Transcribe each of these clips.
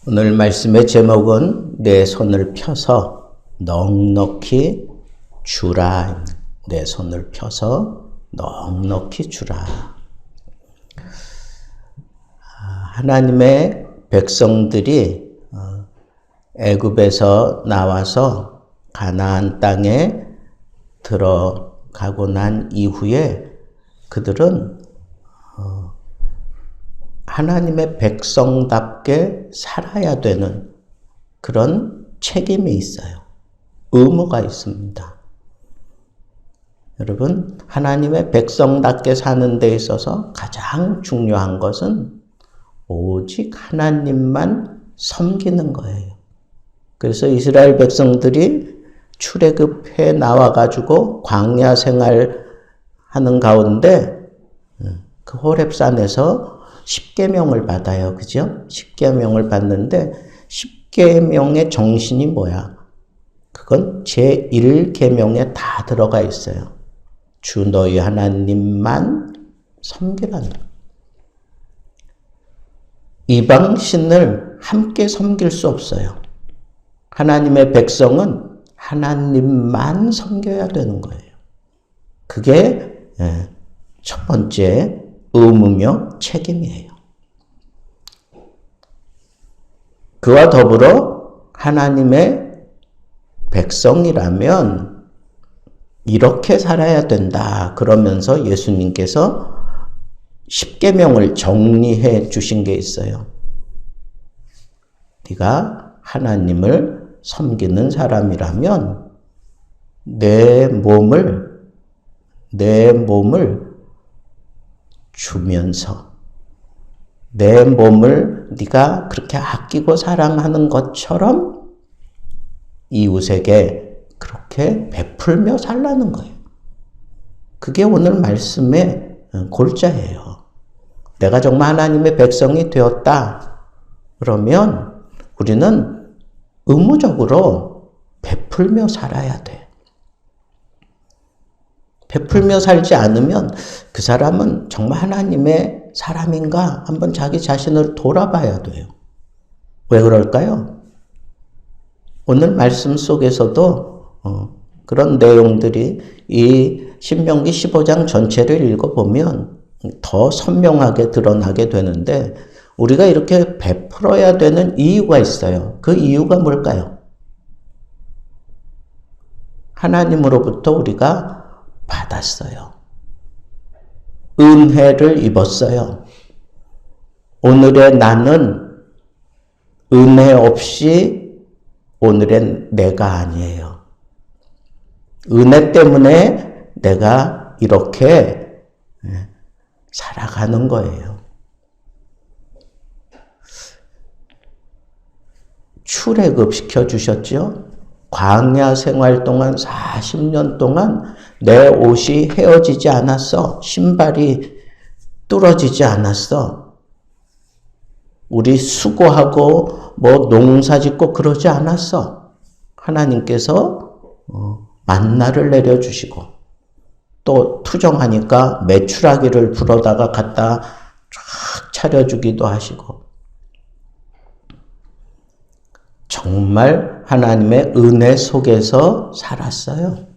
오늘 말씀의 제목은 내 손을 펴서 넉넉히 주라. 내 손을 펴서 넉넉히 주라. 하나님의 백성들이 애굽에서 나와서 가나안 땅에 들어가고 난 이후에 그들은 하나님의 백성답게 살아야 되는 그런 책임이 있어요. 의무가 있습니다. 여러분, 하나님의 백성답게 사는 데 있어서 가장 중요한 것은 오직 하나님만 섬기는 거예요. 그래서 이스라엘 백성들이 출애굽해 나와가지고 광야 생활하는 가운데 그 호렙산에서 십계명을 받아요. 그죠? 십계명을 받는데 십계명의 정신이 뭐야? 그건 제1계명에 다 들어가 있어요. 주 너희 하나님만 섬기라는 거예요. 이방신을 함께 섬길 수 없어요. 하나님의 백성은 하나님만 섬겨야 되는 거예요. 그게 첫 번째 의무며 책임이에요. 그와 더불어 하나님의 백성이라면 이렇게 살아야 된다. 그러면서 예수님께서 십계명을 정리해 주신 게 있어요. 네가 하나님을 섬기는 사람이라면 내 몸을 주면서 내 몸을 네가 그렇게 아끼고 사랑하는 것처럼 이웃에게 그렇게 베풀며 살라는 거예요. 그게 오늘 말씀의 골자예요. 내가 정말 하나님의 백성이 되었다. 그러면 우리는 의무적으로 베풀며 살아야 돼. 베풀며 살지 않으면 그 사람은 정말 하나님의 사람인가 한번 자기 자신을 돌아봐야 돼요. 왜 그럴까요? 오늘 말씀 속에서도 그런 내용들이 이 신명기 15장 전체를 읽어보면 더 선명하게 드러나게 되는데 우리가 이렇게 베풀어야 되는 이유가 있어요. 그 이유가 뭘까요? 하나님으로부터 우리가 받았어요. 은혜를 입었어요. 오늘의 나는 은혜 없이 오늘의 내가 아니에요. 은혜 때문에 내가 이렇게 살아가는 거예요. 출애굽 시켜주셨죠? 광야 생활 동안 40년 동안 내 옷이 헤어지지 않았어. 신발이 뚫어지지 않았어. 우리 수고하고 농사 짓고 그러지 않았어. 하나님께서 만나를 내려주시고 또 투정하니까 메추라기를 불어다가 갖다 쫙 차려주기도 하시고 정말 하나님의 은혜 속에서 살았어요.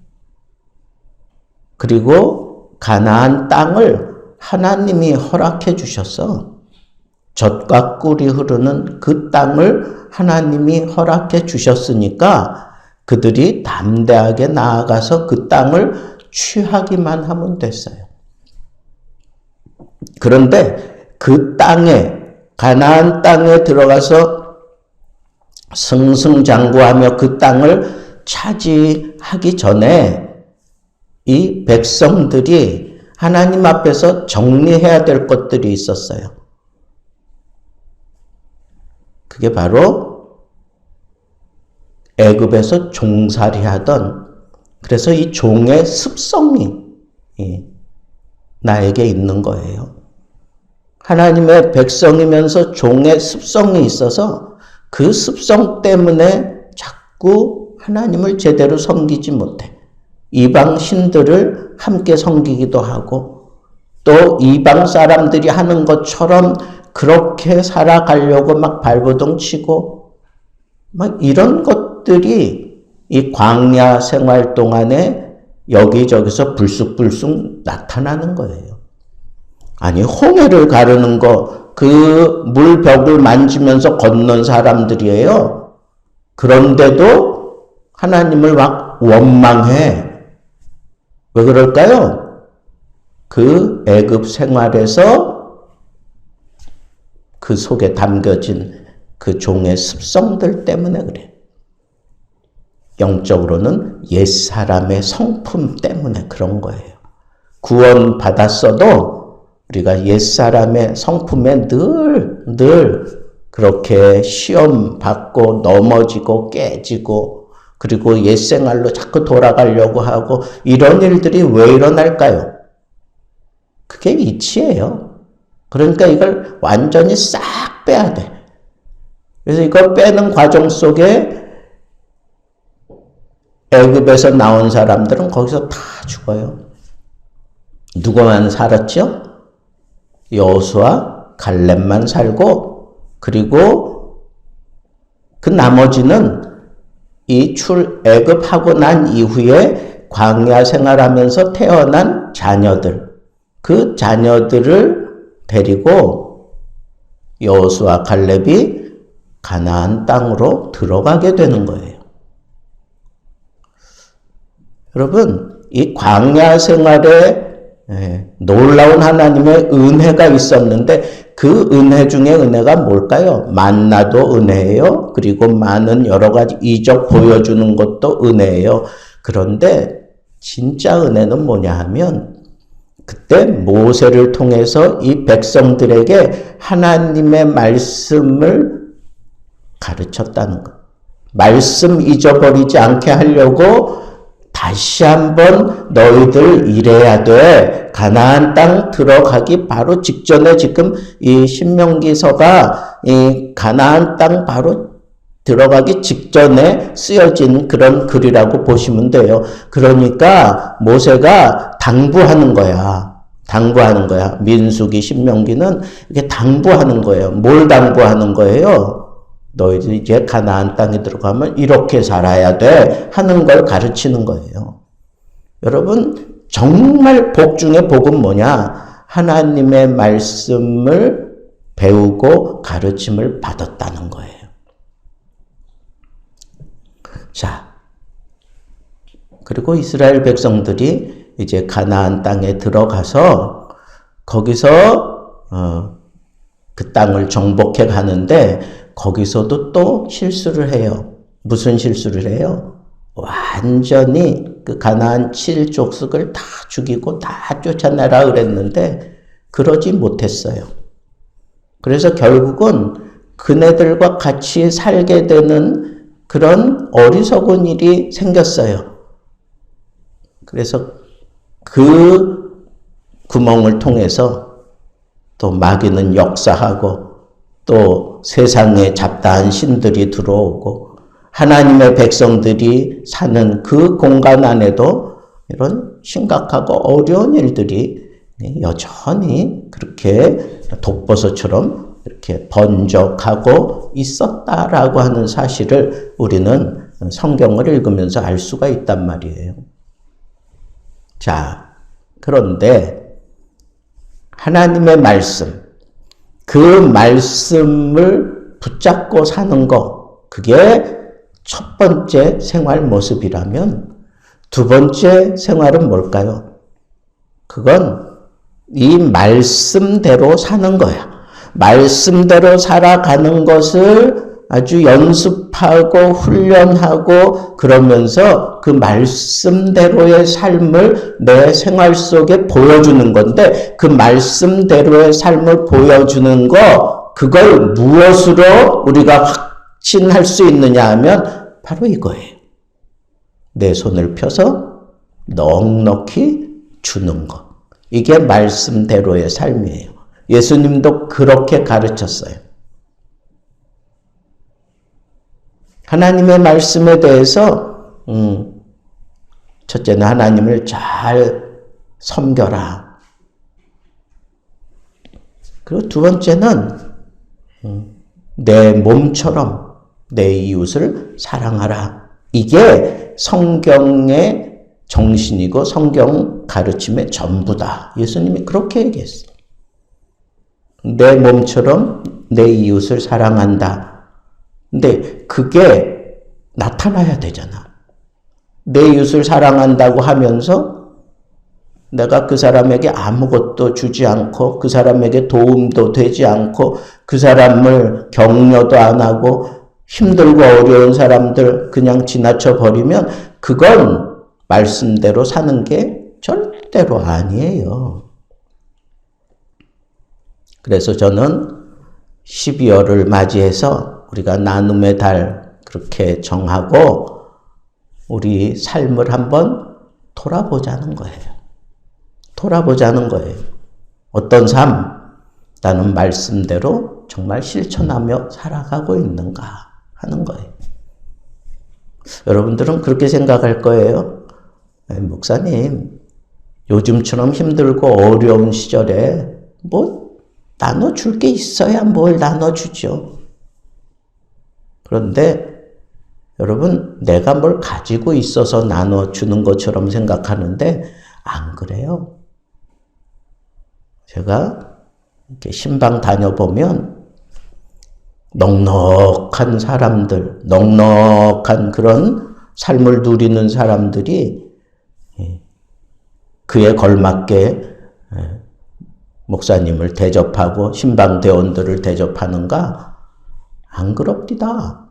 그리고 가나안 땅을 하나님이 허락해 주셔서 젖과 꿀이 흐르는 그 땅을 하나님이 허락해 주셨으니까 그들이 담대하게 나아가서 그 땅을 취하기만 하면 됐어요. 그런데 그 땅에 가나안 땅에 들어가서 승승장구하며 그 땅을 차지하기 전에 이 백성들이 하나님 앞에서 정리해야 될 것들이 있었어요. 그게 바로 애굽에서 종살이 하던 그래서 이 종의 습성이 나에게 있는 거예요. 하나님의 백성이면서 종의 습성이 있어서 그 습성 때문에 자꾸 하나님을 제대로 섬기지 못해. 이방 신들을 함께 섬기기도 하고 또 이방 사람들이 하는 것처럼 그렇게 살아가려고 막 발버둥 치고 막 이런 것들이 이 광야 생활 동안에 여기저기서 불쑥불쑥 나타나는 거예요. 아니 홍해를 가르는 거 그 물벽을 만지면서 건넌 사람들이에요. 그런데도 하나님을 막 원망해. 왜 그럴까요? 그 애굽 생활에서 그 속에 담겨진 그 종의 습성들 때문에 그래. 영적으로는 옛사람의 성품 때문에 그런 거예요. 구원 받았어도 우리가 옛사람의 성품에 늘 그렇게 시험 받고 넘어지고 깨지고 그리고 옛생활로 자꾸 돌아가려고 하고 이런 일들이 왜 일어날까요? 그게 이치예요. 그러니까 이걸 완전히 싹 빼야 돼. 그래서 이걸 빼는 과정 속에 애굽에서 나온 사람들은 거기서 다 죽어요. 누구만 살았죠? 여호수아, 갈렙만 살고 그리고 그 나머지는 이 출애굽하고 난 이후에 광야 생활하면서 태어난 자녀들, 그 자녀들을 데리고 여호수아, 갈렙이 가나안 땅으로 들어가게 되는 거예요. 여러분, 이 광야 생활에 놀라운 하나님의 은혜가 있었는데 그 은혜 중에 은혜가 뭘까요? 만나도 은혜예요. 그리고 많은 여러 가지 이적 보여주는 것도 은혜예요. 그런데 진짜 은혜는 뭐냐 하면 그때 모세를 통해서 이 백성들에게 하나님의 말씀을 가르쳤다는 것. 말씀 잊어버리지 않게 하려고 다시 한번 너희들 이래야 돼. 가나안 땅 들어가기 바로 직전에 지금 이 신명기서가 이 가나안 땅 바로 들어가기 직전에 쓰여진 그런 글이라고 보시면 돼요. 그러니까 모세가 당부하는 거야. 당부하는 거야. 민수기, 신명기는 이렇게 당부하는 거예요. 뭘 당부하는 거예요? 너희들 이제 가나안 땅에 들어가면 이렇게 살아야 돼 하는 걸 가르치는 거예요. 여러분 정말 복 중에 복은 뭐냐? 하나님의 말씀을 배우고 가르침을 받았다는 거예요. 자, 그리고 이스라엘 백성들이 이제 가나안 땅에 들어가서 거기서 그 땅을 정복해 가는데 거기서도 또 실수를 해요. 무슨 실수를 해요? 완전히 그 가나안 7족속을 다 죽이고 다 쫓아내라 그랬는데 그러지 못했어요. 그래서 결국은 그네들과 같이 살게 되는 그런 어리석은 일이 생겼어요. 그래서 그 구멍을 통해서 또 마귀는 역사하고 또 세상에 잡다한 신들이 들어오고 하나님의 백성들이 사는 그 공간 안에도 이런 심각하고 어려운 일들이 여전히 그렇게 독버섯처럼 이렇게 번쩍하고 있었다라고 하는 사실을 우리는 성경을 읽으면서 알 수가 있단 말이에요. 자, 그런데 하나님의 말씀, 그 말씀을 붙잡고 사는 거, 그게 첫 번째 생활 모습이라면 두 번째 생활은 뭘까요? 그건 이 말씀대로 사는 거야. 말씀대로 살아가는 것을 아주 연습하고 훈련하고 그러면서 그 말씀대로의 삶을 내 생활 속에 보여주는 건데 그 말씀대로의 삶을 보여주는 거 그걸 무엇으로 우리가 확신할 수 있느냐 하면 바로 이거예요. 내 손을 펴서 넉넉히 주는 것. 이게 말씀대로의 삶이에요. 예수님도 그렇게 가르쳤어요. 하나님의 말씀에 대해서 첫째는 하나님을 잘 섬겨라. 그리고 두 번째는 내 몸처럼 내 이웃을 사랑하라. 이게 성경의 정신이고 성경 가르침의 전부다. 예수님이 그렇게 얘기했어요. 내 몸처럼 내 이웃을 사랑한다. 근데 그게 나타나야 되잖아. 내 이웃을 사랑한다고 하면서 내가 그 사람에게 아무것도 주지 않고 그 사람에게 도움도 되지 않고 그 사람을 격려도 안 하고 힘들고 어려운 사람들 그냥 지나쳐 버리면 그건 말씀대로 사는 게 절대로 아니에요. 그래서 저는 12월을 맞이해서 우리가 나눔의 달 그렇게 정하고 우리 삶을 한번 돌아보자는 거예요. 돌아보자는 거예요. 어떤 삶, 나는 말씀대로 정말 실천하며 살아가고 있는가 하는 거예요. 여러분들은 그렇게 생각할 거예요. 목사님, 요즘처럼 힘들고 어려운 시절에 뭐 나눠줄 게 있어야 뭘 나눠주죠. 그런데 여러분, 내가 뭘 가지고 있어서 나눠주는 것처럼 생각하는데 안 그래요. 제가 이렇게 신방 다녀보면 넉넉한 사람들, 넉넉한 그런 삶을 누리는 사람들이 그에 걸맞게 목사님을 대접하고 신방 대원들을 대접하는가? 안 그럽디다.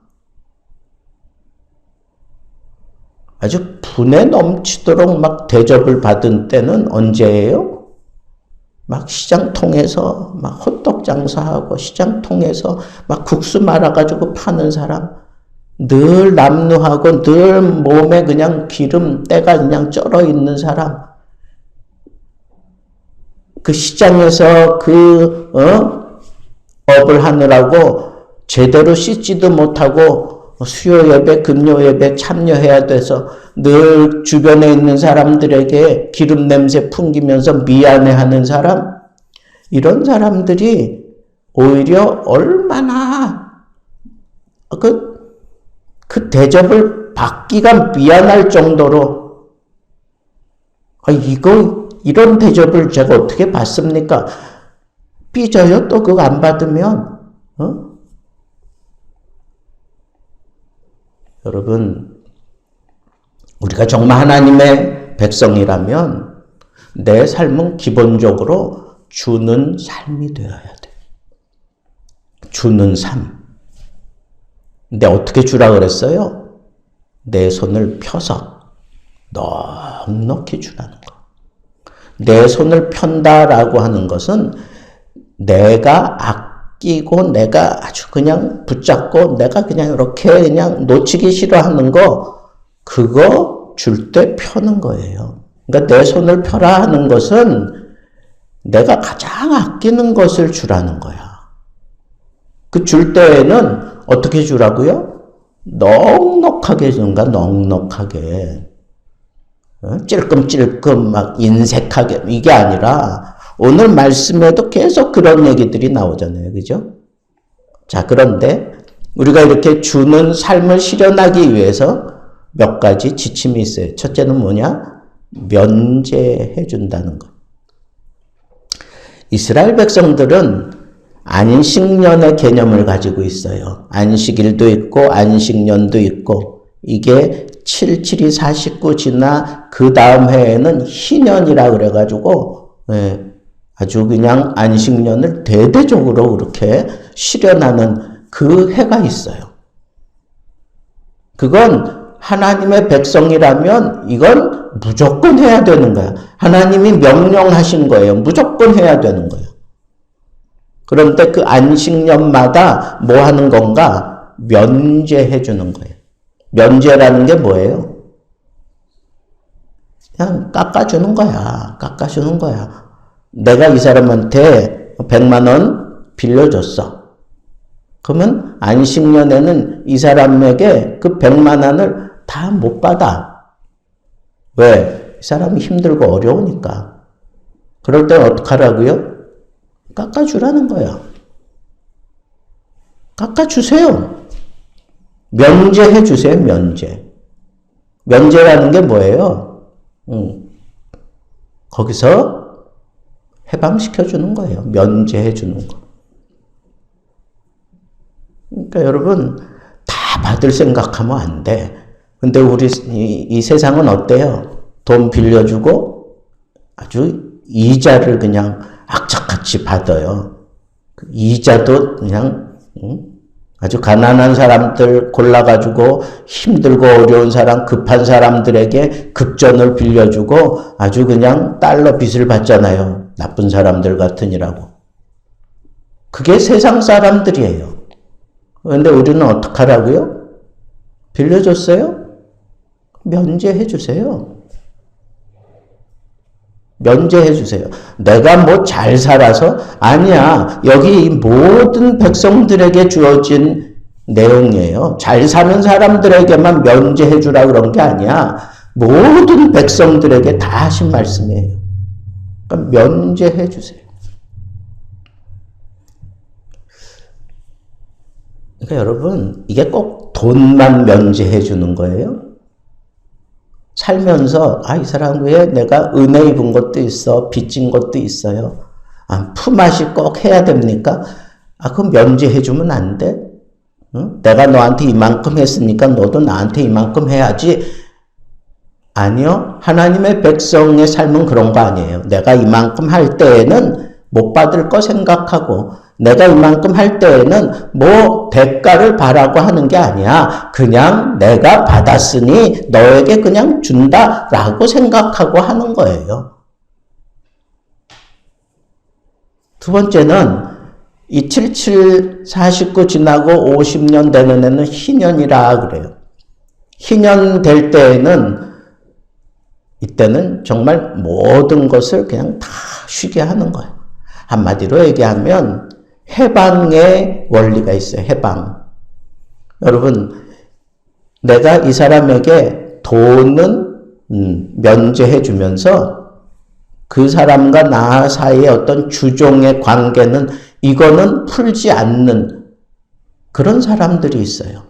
아주 분에 넘치도록 막 대접을 받은 때는 언제예요? 막 시장 통해서 막 호떡 장사하고 시장 통해서 막 국수 말아가지고 파는 사람, 늘 남루하고 늘 몸에 그냥 기름 때가 그냥 쩔어 있는 사람, 그 시장에서 업을 하느라고 제대로 씻지도 못하고 수요 예배, 금요 예배 참여해야 돼서 늘 주변에 있는 사람들에게 기름 냄새 풍기면서 미안해하는 사람, 이런 사람들이 오히려 얼마나 그 대접을 받기가 미안할 정도로 이런 대접을 제가 어떻게 받습니까? 삐져요? 또 그거 안 받으면 여러분, 우리가 정말 하나님의 백성이라면 내 삶은 기본적으로 주는 삶이 되어야 돼. 주는 삶. 근데 어떻게 주라 그랬어요? 내 손을 펴서 넉넉히 주라는 거. 내 손을 편다라고 하는 것은 내가 아끼고 내가 아주 그냥 붙잡고 내가 그냥 이렇게 그냥 놓치기 싫어하는 거, 그거 줄 때 펴는 거예요. 그러니까 내 손을 펴라 하는 것은 내가 가장 아끼는 것을 주라는 거야. 그 줄 때에는 어떻게 주라고요? 넉넉하게 주는가? 넉넉하게. 찔끔찔끔 막 인색하게, 이게 아니라 오늘 말씀에도 계속 그런 얘기들이 나오잖아요. 그죠? 자, 그런데 우리가 이렇게 주는 삶을 실현하기 위해서 몇 가지 지침이 있어요. 첫째는 뭐냐? 면제해 준다는 것. 이스라엘 백성들은 안식년의 개념을 가지고 있어요. 안식일도 있고 안식년도 있고, 이게 772 49 지나 그 다음 해에는 희년이라 그래가지고 아주 그냥 안식년을 대대적으로 그렇게 실현하는 그 해가 있어요. 그건 하나님의 백성이라면 이건 무조건 해야 되는 거야. 하나님이 명령하신 거예요. 무조건 해야 되는 거예요. 그런데 그 안식년마다 뭐 하는 건가? 면제해 주는 거예요. 면제라는 게 뭐예요? 그냥 깎아주는 거야. 깎아주는 거야. 내가 이 사람한테 100만 원 빌려줬어. 그러면 안식년에는 이 사람에게 그 100만 원을 다 못 받아. 왜? 이 사람이 힘들고 어려우니까. 그럴 땐 어떡하라고요? 깎아주라는 거야. 깎아주세요. 면제해 주세요. 면제. 면제라는 게 뭐예요? 거기서 해방시켜주는 거예요. 면제해주는 거. 그러니까 여러분, 다 받을 생각하면 안 돼. 근데 우리 이 세상은 어때요? 돈 빌려주고 아주 이자를 그냥 악착같이 받아요. 이자도 그냥 아주 가난한 사람들 골라가지고 힘들고 어려운 사람, 급한 사람들에게 급전을 빌려주고 아주 그냥 달러 빚을 받잖아요. 나쁜 사람들 같으니라고. 그게 세상 사람들이에요. 그런데 우리는 어떡하라고요? 빌려줬어요? 면제해 주세요. 면제해 주세요. 내가 뭐 잘 살아서? 아니야. 여기 이 모든 백성들에게 주어진 내용이에요. 잘 사는 사람들에게만 면제해 주라 그런 게 아니야. 모든 백성들에게 다 하신 말씀이에요. 그러니까 면제해 주세요. 그러니까 여러분, 이게 꼭 돈만 면제해 주는 거예요? 살면서 이 사람 왜 내가 은혜 입은 것도 있어, 빚진 것도 있어요. 품앗이 꼭 해야 됩니까? 그럼 면제해 주면 안 돼? 응? 내가 너한테 이만큼 했으니까 너도 나한테 이만큼 해야지. 아니요. 하나님의 백성의 삶은 그런 거 아니에요. 내가 이만큼 할 때에는 못 받을 거 생각하고 내가 이만큼 할 때에는 뭐 대가를 바라고 하는 게 아니야. 그냥 내가 받았으니 너에게 그냥 준다라고 생각하고 하는 거예요. 두 번째는 이 77, 49 지나고 50년 되는 애는 희년이라 그래요. 희년 될 때에는 이때는 정말 모든 것을 그냥 다 쉬게 하는 거예요. 한마디로 얘기하면 해방의 원리가 있어요. 해방. 여러분, 내가 이 사람에게 돈은 면제해 주면서 그 사람과 나 사이의 어떤 주종의 관계는 이거는 풀지 않는 그런 사람들이 있어요.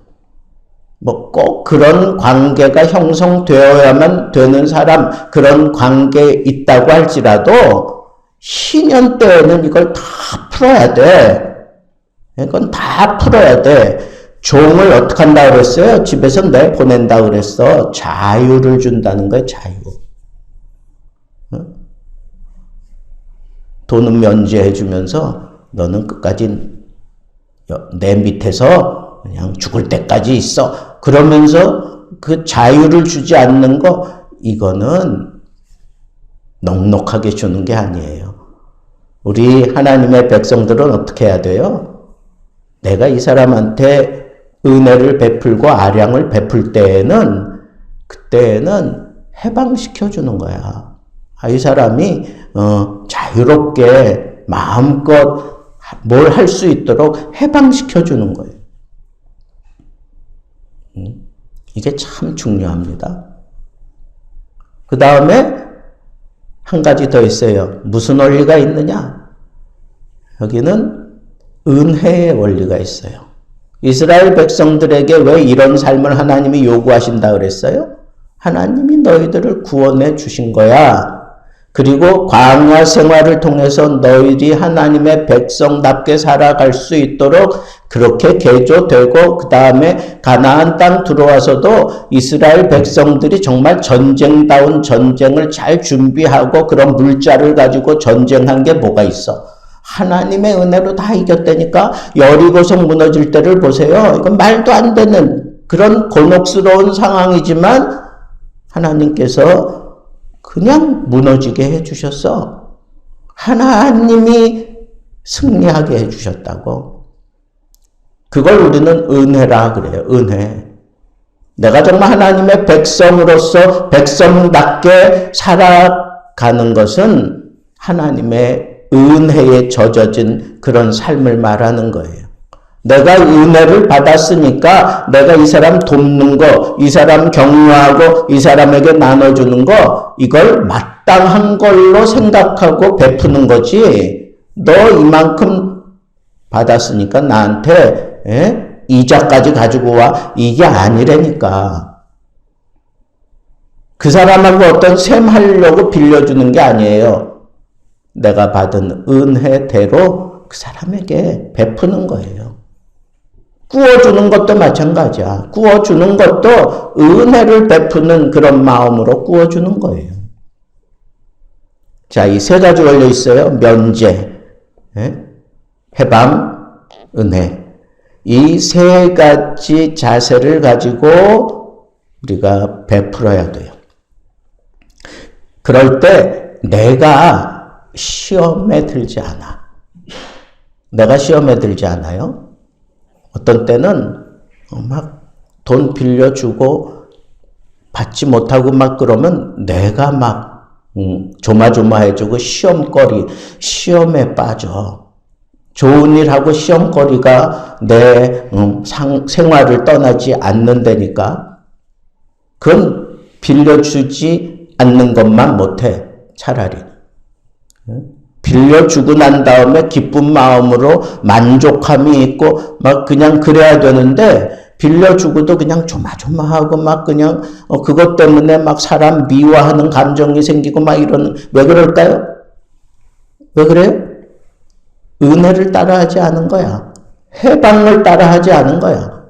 뭐 꼭 그런 관계가 형성되어야만 되는 사람, 그런 관계에 있다고 할지라도 희년 때에는 이걸 다 풀어야 돼. 이건 다 풀어야 돼. 종을 어떻게 한다고 그랬어요? 집에서 내보낸다고 그랬어. 자유를 준다는 거예요. 자유. 돈은 면제해 주면서 너는 끝까지 내 밑에서 그냥 죽을 때까지 있어. 그러면서 그 자유를 주지 않는 거, 이거는 넉넉하게 주는 게 아니에요. 우리 하나님의 백성들은 어떻게 해야 돼요? 내가 이 사람한테 은혜를 베풀고 아량을 베풀 때에는, 그때에는 해방시켜 주는 거야. 이 사람이 자유롭게 마음껏 뭘 할 수 있도록 해방시켜 주는 거예요. 이게 참 중요합니다. 그 다음에 한 가지 더 있어요. 무슨 원리가 있느냐? 여기는 은혜의 원리가 있어요. 이스라엘 백성들에게 왜 이런 삶을 하나님이 요구하신다 그랬어요? 하나님이 너희들을 구원해 주신 거야. 그리고 광야 생활을 통해서 너희들이 하나님의 백성답게 살아갈 수 있도록 그렇게 개조되고, 그 다음에 가나안 땅 들어와서도 이스라엘 백성들이 정말 전쟁다운 전쟁을 잘 준비하고 그런 물자를 가지고 전쟁한 게 뭐가 있어? 하나님의 은혜로 다 이겼다니까. 여리고성 무너질 때를 보세요. 이건 말도 안 되는 그런 곤혹스러운 상황이지만 하나님께서 그냥 무너지게 해주셨어. 하나님이 승리하게 해주셨다고. 그걸 우리는 은혜라 그래요. 은혜. 내가 정말 하나님의 백성으로서 백성답게 살아가는 것은 하나님의 은혜에 젖어진 그런 삶을 말하는 거예요. 내가 은혜를 받았으니까 내가 이 사람 돕는 거, 이 사람 격려하고 이 사람에게 나눠주는 거, 이걸 마땅한 걸로 생각하고 베푸는 거지. 너 이만큼 받았으니까 나한테 이자까지 가지고 와. 이게 아니라니까. 그 사람하고 어떤 셈 하려고 빌려주는 게 아니에요. 내가 받은 은혜대로 그 사람에게 베푸는 거예요. 구워주는 것도 마찬가지야. 구워주는 것도 은혜를 베푸는 그런 마음으로 구워주는 거예요. 자, 이 세 가지 걸려 있어요. 면제, 해방, 은혜. 이 세 가지 자세를 가지고 우리가 베풀어야 돼요. 그럴 때 내가 시험에 들지 않아. 내가 시험에 들지 않아요. 어떤 때는 막 돈 빌려주고 받지 못하고 막 그러면 내가 막 조마조마해지고 시험에 빠져. 좋은 일하고 시험거리가 내 생활을 떠나지 않는다니까. 그건 빌려주지 않는 것만 못해. 차라리. 빌려주고 난 다음에 기쁜 마음으로 만족함이 있고 막 그냥 그래야 되는데 빌려주고도 그냥 조마조마하고 막 그냥 그것 때문에 막 사람 미워하는 감정이 생기고 막 이러는. 왜 그럴까요? 왜 그래요? 은혜를 따라하지 않은 거야. 해방을 따라하지 않은 거야.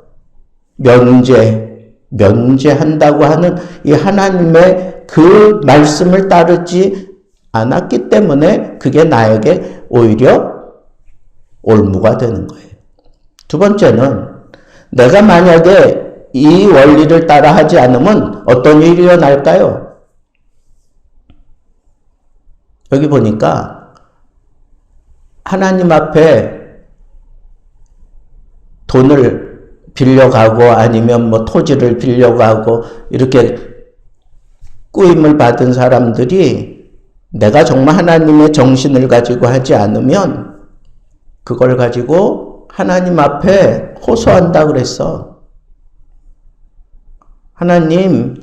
면제한다고 하는 이 하나님의 그 말씀을 따르지 않았기 때문에 그게 나에게 오히려 올무가 되는 거예요. 두 번째는 내가 만약에 이 원리를 따라하지 않으면 어떤 일이 일어날까요? 여기 보니까 하나님 앞에 돈을 빌려가고 아니면 뭐 토지를 빌려가고 이렇게 꾸임을 받은 사람들이 내가 정말 하나님의 정신을 가지고 하지 않으면 그걸 가지고 하나님 앞에 호소한다 그랬어. 하나님의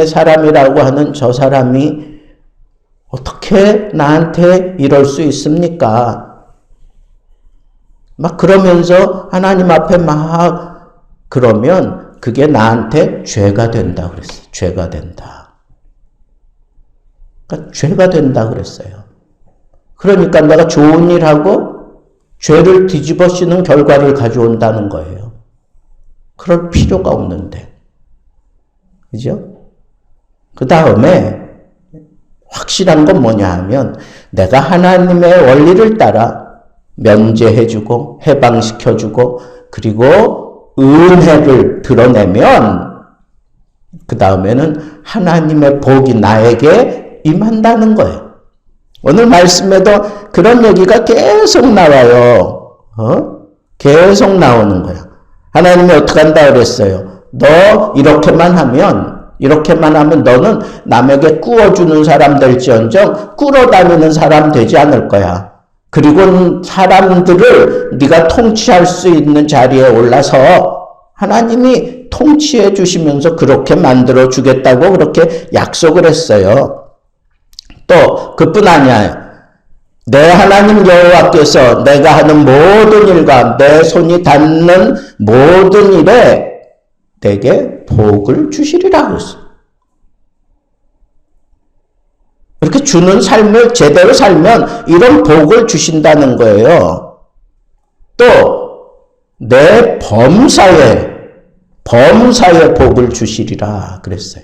사람이라고 하는 저 사람이 어떻게 나한테 이럴 수 있습니까? 막 그러면서 하나님 앞에 막 그러면 그게 나한테 죄가 된다 그랬어요. 죄가 된다. 그러니까 죄가 된다 그랬어요. 그러니까 내가 좋은 일하고 죄를 뒤집어 씌는 결과를 가져온다는 거예요. 그럴 필요가 없는데. 그죠? 그 다음에 확실한 건 뭐냐 하면 내가 하나님의 원리를 따라 면제해주고 해방시켜주고 그리고 은혜를 드러내면 그 다음에는 하나님의 복이 나에게 임한다는 거예요. 오늘 말씀에도 그런 얘기가 계속 나와요. 계속 나오는 거야. 하나님이 어떻게 한다 그랬어요? 너 이렇게만 하면 너는 남에게 꾸어주는 사람 될지언정 꿇어다니는 사람 되지 않을 거야. 그리고 사람들을 네가 통치할 수 있는 자리에 올라서 하나님이 통치해 주시면서 그렇게 만들어 주겠다고 그렇게 약속을 했어요. 또 그뿐 아니야. 내 하나님 여호와께서 내가 하는 모든 일과 내 손이 닿는 모든 일에 내게 복을 주시리라 그랬어. 이렇게 주는 삶을 제대로 살면 이런 복을 주신다는 거예요. 또 내 범사에 복을 주시리라 그랬어요.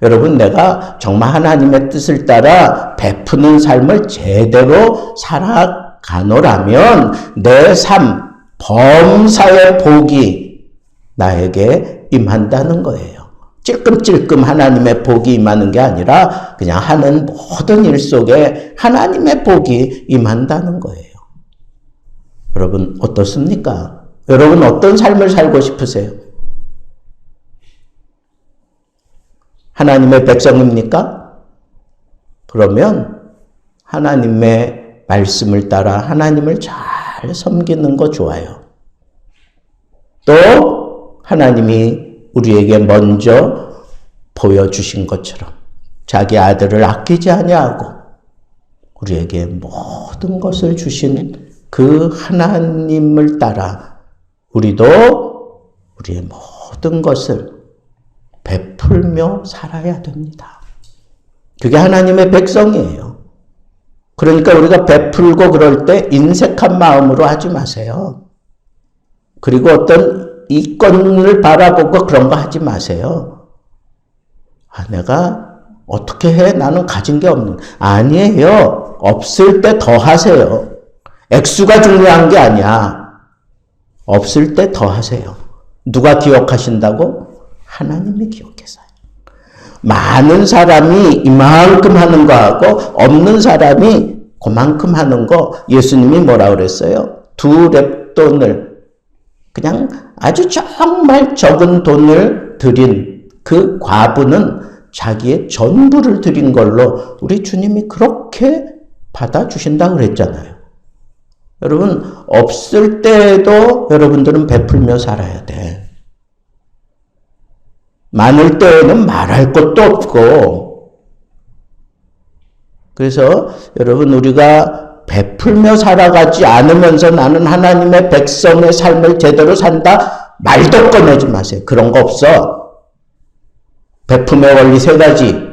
여러분, 내가 정말 하나님의 뜻을 따라 베푸는 삶을 제대로 살아가노라면 내 삶, 범사의 복이 나에게 임한다는 거예요. 찔끔찔끔 하나님의 복이 임하는 게 아니라 그냥 하는 모든 일 속에 하나님의 복이 임한다는 거예요. 여러분, 어떻습니까? 여러분, 어떤 삶을 살고 싶으세요? 하나님의 백성입니까? 그러면 하나님의 말씀을 따라 하나님을 잘 섬기는 거 좋아요. 또 하나님이 우리에게 먼저 보여주신 것처럼 자기 아들을 아끼지 아니하고 우리에게 모든 것을 주신 그 하나님을 따라 우리도 우리의 모든 것을 베풀며 살아야 됩니다. 그게 하나님의 백성이에요. 그러니까 우리가 베풀고 그럴 때 인색한 마음으로 하지 마세요. 그리고 어떤 이권을 바라보고 그런 거 하지 마세요. 내가 어떻게 해? 나는 가진 게 없는. 아니에요. 없을 때 더 하세요. 액수가 중요한 게 아니야. 없을 때 더 하세요. 누가 기억하신다고? 하나님이 기억해서요. 많은 사람이 이만큼 하는 거하고 없는 사람이 그만큼 하는 거 예수님이 뭐라 그랬어요? 2렙돈을 그냥 아주 정말 적은 돈을 드린 그 과부는 자기의 전부를 드린 걸로 우리 주님이 그렇게 받아주신다고 그랬잖아요. 여러분 없을 때에도 여러분들은 베풀며 살아야 돼. 많을 때에는 말할 것도 없고. 그래서 여러분 우리가 베풀며 살아가지 않으면서 나는 하나님의 백성의 삶을 제대로 산다 말도 꺼내지 마세요. 그런 거 없어. 베품의 원리 3가지.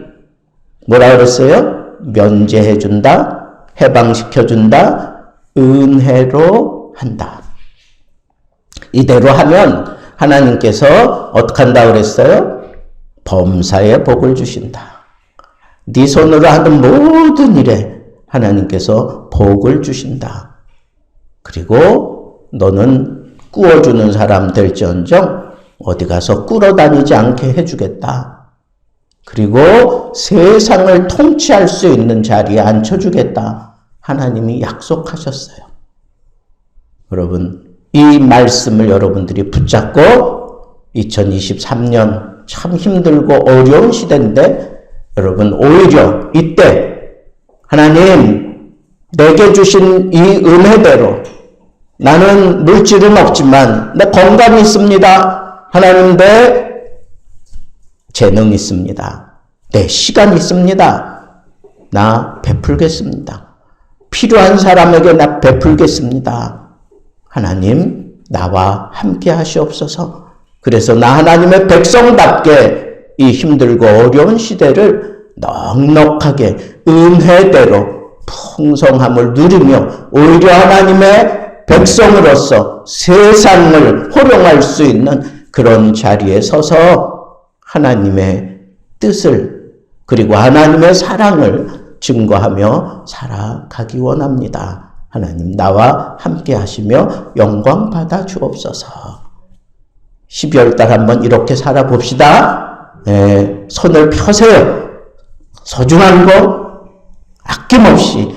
뭐라 그랬어요? 면제해준다, 해방시켜준다, 은혜로 한다. 이대로 하면 하나님께서 어떻게 한다고 그랬어요? 범사에 복을 주신다. 네 손으로 하는 모든 일에 하나님께서 복을 주신다. 그리고 너는 꾸어주는 사람 될지언정 어디 가서 꿇어다니지 않게 해주겠다. 그리고 세상을 통치할 수 있는 자리에 앉혀주겠다. 하나님이 약속하셨어요. 여러분 이 말씀을 여러분들이 붙잡고 2023년 참 힘들고 어려운 시대인데 여러분 오히려 이때 하나님 내게 주신 이 은혜대로 나는 물질은 없지만 내 건강이 있습니다. 하나님 내 재능이 있습니다. 내 시간이 있습니다. 나 베풀겠습니다. 필요한 사람에게 나 베풀겠습니다. 하나님 나와 함께 하시옵소서. 그래서 나 하나님의 백성답게 이 힘들고 어려운 시대를 넉넉하게 은혜대로 풍성함을 누리며 오히려 하나님의 백성으로서 세상을 호령할 수 있는 그런 자리에 서서 하나님의 뜻을 그리고 하나님의 사랑을 증거하며 살아가기 원합니다. 하나님 나와 함께 하시며 영광 받아 주옵소서. 12월달 한번 이렇게 살아봅시다. 손을 펴세요. 소중한 거 아낌없이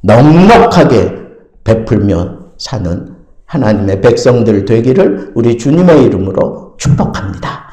넉넉하게 베풀며 사는 하나님의 백성들 되기를 우리 주님의 이름으로 축복합니다.